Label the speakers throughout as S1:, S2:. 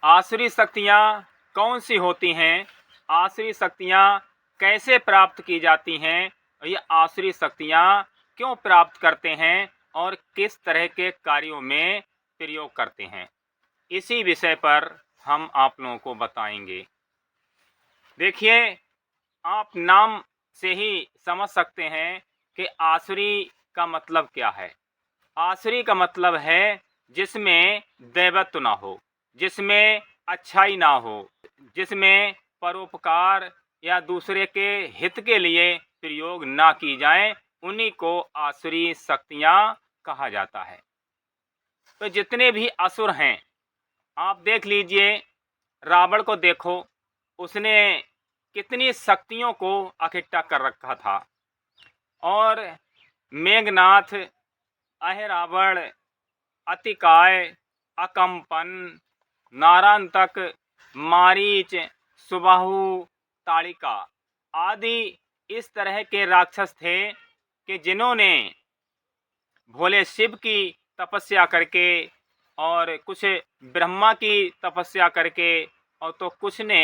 S1: आसुरी शक्तियाँ कौन सी होती हैं, आसुरी शक्तियाँ कैसे प्राप्त की जाती हैं, और ये आसुरी शक्तियाँ क्यों प्राप्त करते हैं और किस तरह के कार्यों में प्रयोग करते हैं, इसी विषय पर हम आप लोगों को बताएंगे। देखिए, आप नाम से ही समझ सकते हैं कि आसुरी का मतलब क्या है। आसुरी का मतलब है जिसमें दैवत्व ना हो, जिसमें अच्छाई ना हो, जिसमें परोपकार या दूसरे के हित के लिए प्रयोग ना की जाए, उन्हीं को आसुरी शक्तियाँ कहा जाता है। तो जितने भी असुर हैं, आप देख लीजिए, रावण को देखो, उसने कितनी शक्तियों को इकट्ठा कर रखा था। और मेघनाथ, अहिरावण, अतिकाय, अकंपन, नारांतक, मारीच, सुबाहु, ताड़िका आदि इस तरह के राक्षस थे कि जिन्होंने भोले शिव की तपस्या करके और कुछ ब्रह्मा की तपस्या करके और तो कुछ ने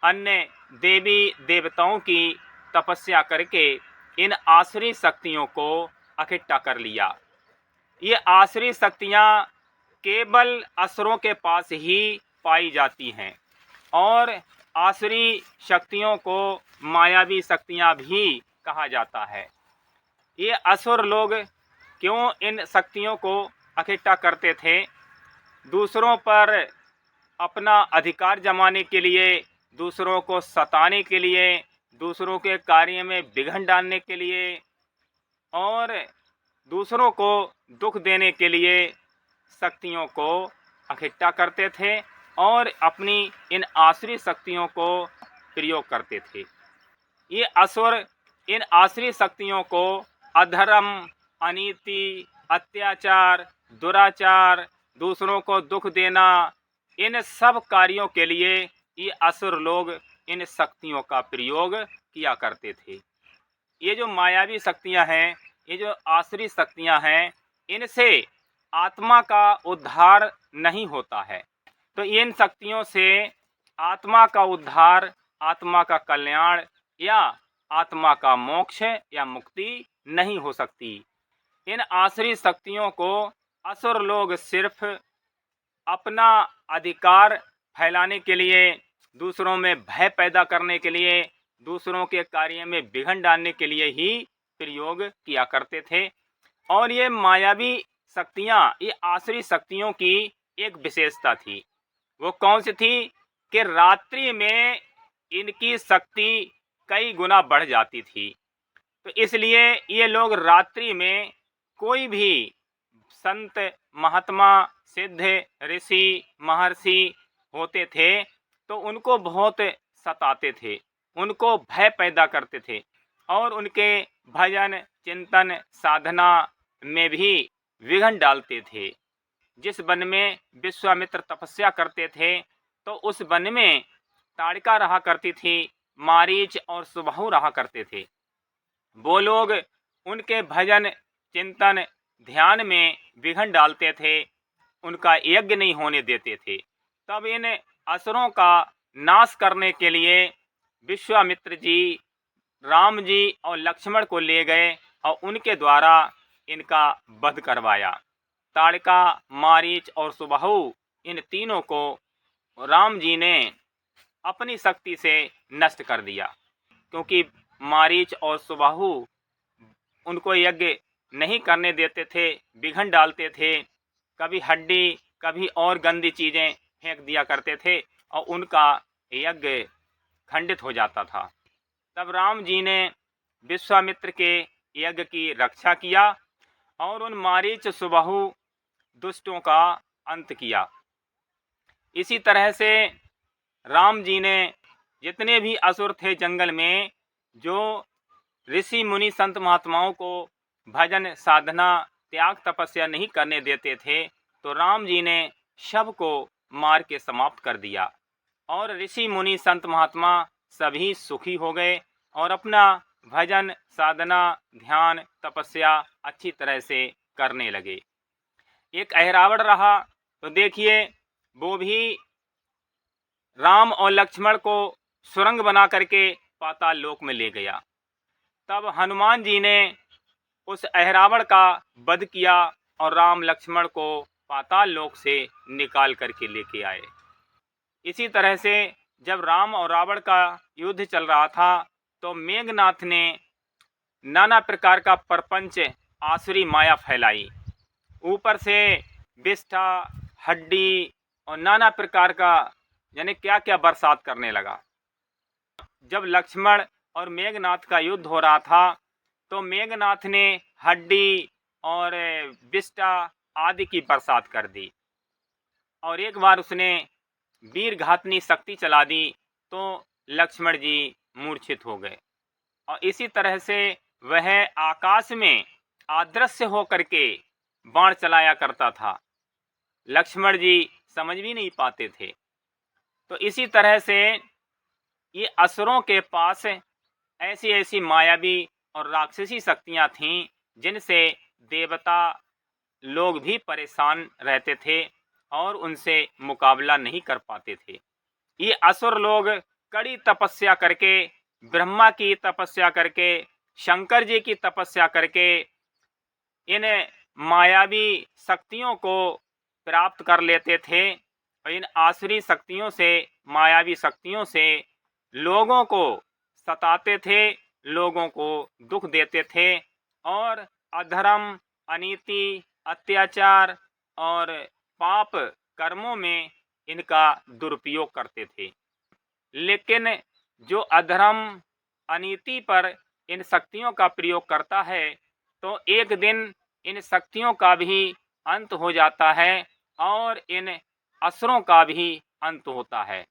S1: अन्य देवी देवताओं की तपस्या करके इन आसुरी शक्तियों को इकट्ठा कर लिया। ये आसुरी शक्तियाँ केवल असुरों के पास ही पाई जाती हैं और आसुरी शक्तियों को मायावी शक्तियाँ भी कहा जाता है। ये असुर लोग क्यों इन शक्तियों को इकट्ठा करते थे? दूसरों पर अपना अधिकार जमाने के लिए, दूसरों को सताने के लिए, दूसरों के कार्य में विघ्न डालने के लिए और दूसरों को दुख देने के लिए शक्तियों को इकट्ठा करते थे और अपनी इन आसुरी शक्तियों को प्रयोग करते थे। ये असुर इन आसुरी शक्तियों को अधर्म, अनीति, अत्याचार, दुराचार, दूसरों को दुख देना, इन सब कार्यों के लिए ये असुर लोग इन शक्तियों का प्रयोग किया करते थे। ये जो मायावी शक्तियां हैं, ये जो आसुरी शक्तियां हैं, इनसे आत्मा का उद्धार नहीं होता है। तो इन शक्तियों से आत्मा का उद्धार, आत्मा का कल्याण या आत्मा का मोक्ष या मुक्ति नहीं हो सकती। इन आसुरी शक्तियों को असुर लोग सिर्फ अपना अधिकार फैलाने के लिए, दूसरों में भय पैदा करने के लिए, दूसरों के कार्य में विघ्न डालने के लिए ही प्रयोग किया करते थे। और ये मायावी शक्तियाँ, ये आसुरी शक्तियों की एक विशेषता थी। वो कौन सी थी कि रात्रि में इनकी शक्ति कई गुना बढ़ जाती थी। तो इसलिए ये लोग रात्रि में कोई भी संत, महात्मा, सिद्ध, ऋषि, महर्षि होते थे तो उनको बहुत सताते थे, उनको भय पैदा करते थे और उनके भजन, चिंतन, साधना में भी विघ्न डालते थे। जिस वन में विश्वामित्र तपस्या करते थे तो उस वन में ताड़िका रहा करती थी, मारीच और सुबाहु रहा करते थे। वो लोग उनके भजन, चिंतन, ध्यान में विघ्न डालते थे, उनका यज्ञ नहीं होने देते थे। तब इन असुरों का नाश करने के लिए विश्वामित्र जी राम जी और लक्ष्मण को ले गए और उनके द्वारा इनका वध करवाया। ताड़िका, मारीच और सुबाहु, इन तीनों को राम जी ने अपनी शक्ति से नष्ट कर दिया, क्योंकि मारीच और सुबाहु उनको यज्ञ नहीं करने देते थे, विघ्न डालते थे। कभी हड्डी, कभी और गंदी चीज़ें फेंक दिया करते थे और उनका यज्ञ खंडित हो जाता था। तब राम जी ने विश्वामित्र के यज्ञ की रक्षा किया और उन मारीच, सुबाहु दुष्टों का अंत किया। इसी तरह से राम जी ने जितने भी असुर थे जंगल में, जो ऋषि मुनि संत महात्माओं को भजन, साधना, त्याग, तपस्या नहीं करने देते थे, तो राम जी ने सब को मार के समाप्त कर दिया और ऋषि मुनि संत महात्मा सभी सुखी हो गए और अपना भजन, साधना, ध्यान, तपस्या अच्छी तरह से करने लगे। एक अहिरावण रहा, तो देखिए वो भी राम और लक्ष्मण को सुरंग बना करके पाताल लोक में ले गया। तब हनुमान जी ने उस अहिरावण का वध किया और राम लक्ष्मण को पाताल लोक से निकाल करके लेके आए। इसी तरह से जब राम और रावण का युद्ध चल रहा था तो मेघनाथ ने नाना प्रकार का प्रपंच आसुरी माया फैलाई। ऊपर से विष्ठा, हड्डी और नाना प्रकार का यानी क्या क्या बरसात करने लगा। जब लक्ष्मण और मेघनाथ का युद्ध हो रहा था तो मेघनाथ ने हड्डी और विष्ठा आदि की बरसात कर दी और एक बार उसने वीर घातनी शक्ति चला दी तो लक्ष्मण जी मूर्छित हो गए। और इसी तरह से वह आकाश में अदृश्य होकर के बाण चलाया करता था। लक्ष्मण जी समझ भी नहीं पाते थे। तो इसी तरह से ये असुरों के पास ऐसी ऐसी मायावी और राक्षसी शक्तियां थीं जिनसे देवता लोग भी परेशान रहते थे और उनसे मुकाबला नहीं कर पाते थे। ये असुर लोग कड़ी तपस्या करके, ब्रह्मा की तपस्या करके, शंकर जी की तपस्या करके इन मायावी शक्तियों को प्राप्त कर लेते थे और इन आसुरी शक्तियों से, मायावी शक्तियों से लोगों को सताते थे, लोगों को दुख देते थे और अधर्म, अनीति, अत्याचार और पाप कर्मों में इनका दुरुपयोग करते थे। लेकिन जो अधर्म, अनीति पर इन शक्तियों का प्रयोग करता है तो एक दिन इन शक्तियों का भी अंत हो जाता है और इन असुरों का भी अंत होता है।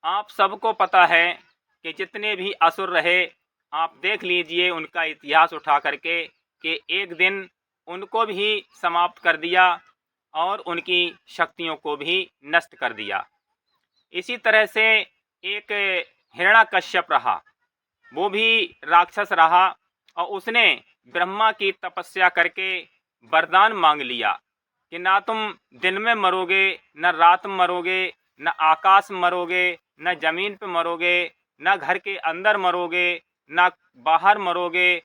S1: आप सबको पता है कि जितने भी असुर रहे, आप देख लीजिए उनका इतिहास उठा करके कि एक दिन उनको भी समाप्त कर दिया और उनकी शक्तियों को भी नष्ट कर दिया। इसी तरह से एक हिरण्याकश्यप रहा, वो भी राक्षस रहा और उसने ब्रह्मा की तपस्या करके वरदान मांग लिया कि ना तुम दिन में मरोगे, न रात में मरोगे, न आकाश में मरोगे, न जमीन पे मरोगे, न घर के अंदर मरोगे, न बाहर मरोगे,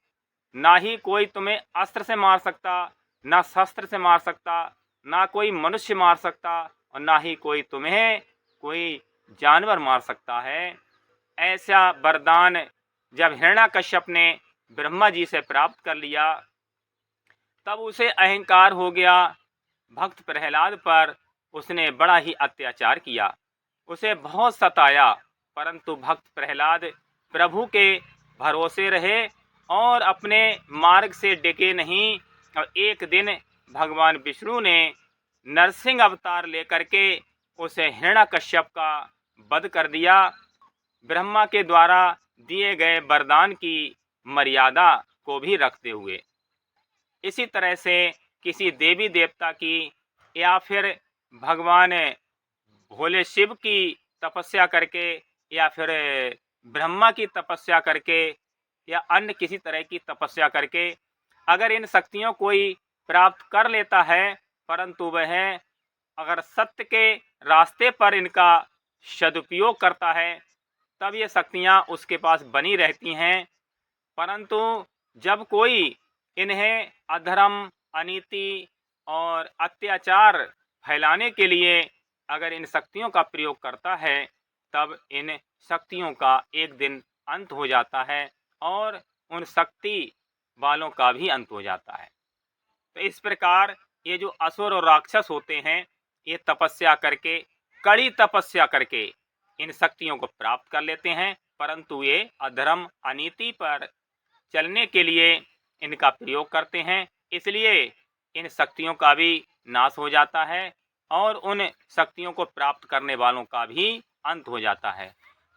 S1: ना ही कोई तुम्हें अस्त्र से मार सकता, ना शस्त्र से मार सकता, ना कोई मनुष्य मार सकता और ना ही कोई तुम्हें कोई जानवर मार सकता है। ऐसा वरदान जब हिरण्याकश्यप ने ब्रह्मा जी से प्राप्त कर लिया तब उसे अहंकार हो गया। भक्त प्रहलाद पर उसने बड़ा ही अत्याचार किया, उसे बहुत सताया, परंतु भक्त प्रहलाद प्रभु के भरोसे रहे और अपने मार्ग से डिगे नहीं। और एक दिन भगवान विष्णु ने नरसिंह अवतार लेकर के उसे हिरण्याकश्यप का वध कर दिया, ब्रह्मा के द्वारा दिए गए वरदान की मर्यादा को भी रखते हुए। इसी तरह से किसी देवी देवता की या फिर भगवान भोले शिव की तपस्या करके या फिर ब्रह्मा की तपस्या करके या अन्य किसी तरह की तपस्या करके अगर इन शक्तियों कोई प्राप्त कर लेता है, परंतु वह अगर सत्य के रास्ते पर इनका सदुपयोग करता है तब ये शक्तियाँ उसके पास बनी रहती हैं। परंतु जब कोई इन्हें अधर्म, अनीति और अत्याचार फैलाने के लिए अगर इन शक्तियों का प्रयोग करता है तब इन शक्तियों का एक दिन अंत हो जाता है और उन शक्ति वालों का भी अंत हो जाता है। तो इस प्रकार ये जो असुर और राक्षस होते हैं ये तपस्या करके, कड़ी तपस्या करके इन शक्तियों को प्राप्त कर लेते हैं, परंतु ये अधर्म, अनीति पर चलने के लिए इनका प्रयोग करते हैं, इसलिए इन शक्तियों का भी नाश हो जाता है और उन शक्तियों को प्राप्त करने वालों का भी अंत हो जाता है।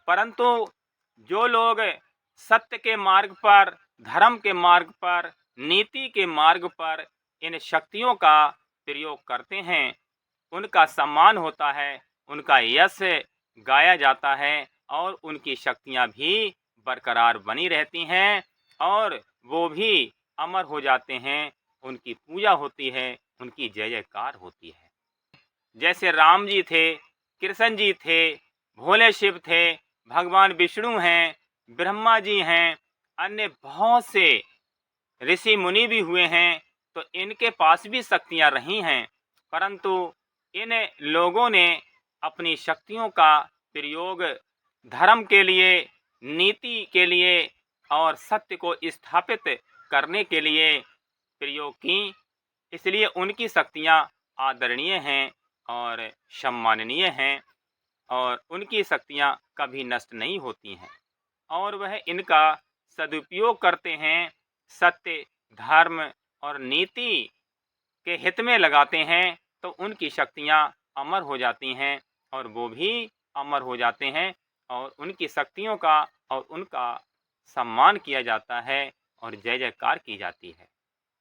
S1: परंतु जो लोग सत्य के मार्ग पर, धर्म के मार्ग पर, नीति के मार्ग पर इन शक्तियों का प्रयोग करते हैं उनका सम्मान होता है, उनका यश गाया जाता है और उनकी शक्तियाँ भी बरकरार बनी रहती हैं और वो भी अमर हो जाते हैं, उनकी पूजा होती है, उनकी जय जयकार होती है। जैसे राम जी थे, कृष्ण जी थे, भोले शिव थे, भगवान विष्णु हैं, ब्रह्मा जी हैं, अन्य बहुत से ऋषि मुनि भी हुए हैं, तो इनके पास भी शक्तियां रही हैं, परंतु इन लोगों ने अपनी शक्तियों का प्रयोग धर्म के लिए, नीति के लिए और सत्य को स्थापित करने के लिए प्रयोग की। इसलिए उनकी शक्तियां आदरणीय हैं और सम्माननीय हैं, और उनकी शक्तियां कभी नष्ट नहीं होती हैं, और वह इनका सदुपयोग करते हैं, सत्य, धर्म और नीति के हित में लगाते हैं, तो उनकी शक्तियां अमर हो जाती हैं और वो भी अमर हो जाते हैं, और उनकी शक्तियों का और उनका सम्मान किया जाता है और जय जयकार की जाती है।